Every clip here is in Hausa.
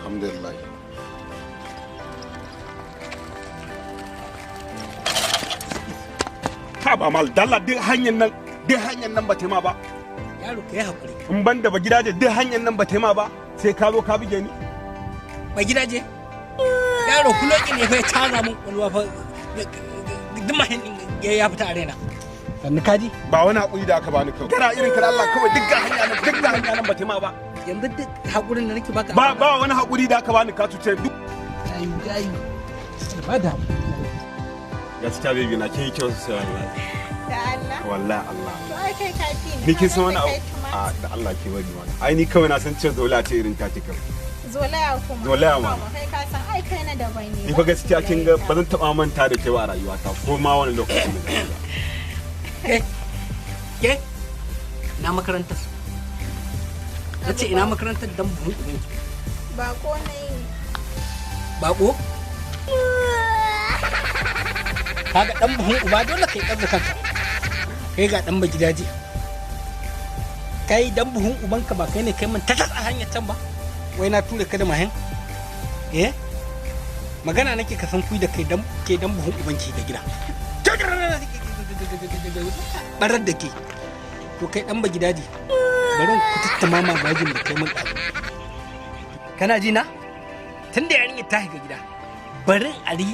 alhamdulillah. Ka ba mal dalla duk hanyar nan ba ta ma ba. Yaro ka yi hakuri. In ban da ba gidaje duk hanyar nan ba ta ma ba sai ka zo ka buge ni. Ba gidaje? Yaro kuloki ne fa ya caza mun kwalwa fa duk mahin ya fita a raina. Sannu kaji? Ba wani hakuri da aka bani kawai. Kana irin ka Allah kawai duk ga hanya nan ba ta ma ba. Yanzu duk hakurin da nake baka. Ba wani hakuri da aka bani ka cuce duk. Jayu. Ba da. Gaskiya baby na kin yi kyau sosai wallahi. Da Allah. Wallahi Allah. To ai kai kafi ne. Ni kin san wani abu? A da Allah ke bari mana. Ai ni kawai na san cewa dole a ce irin ta kika. Zolaya kuma. Zolaya ma. Kai ka san ai kai na daban ne. Ni fa gaskiya kin ga ba zan taba manta da kewa a rayuwata ko ma wani lokaci ne. Ke? Ina makarantar su. Nace ina makarantar dan buhun ubanki. Bako ne. Bako? Kaga dan buhun uba dole kai ɗaga kanka. Kai ga dan gidaje. Kai dan buhun ubanka ba kai ne kai man takas a hanyar can ba. Wai na tura ka da mahin? Magana nake ka san kui da kai dan buhun ubanki da gida. Barar da ke. To kai dan gidaje. Bari ku tattama magajin da kai mun ɗazu. Kana ji na? Tun da yarinya ta shiga gida. Bari a ri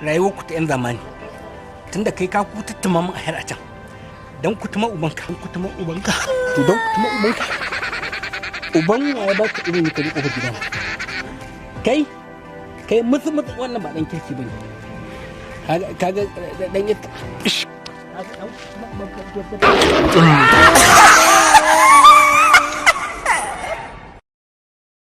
rayuwar ku ta 'yan zamani. Tunda kai ka ku tattama mun a har a can dan ku tuma ubanka to dan ku tuma ubanka uban waye ba ka irin ka kofar gidan kai musu wannan ba dan kirki bane kaga dan yadda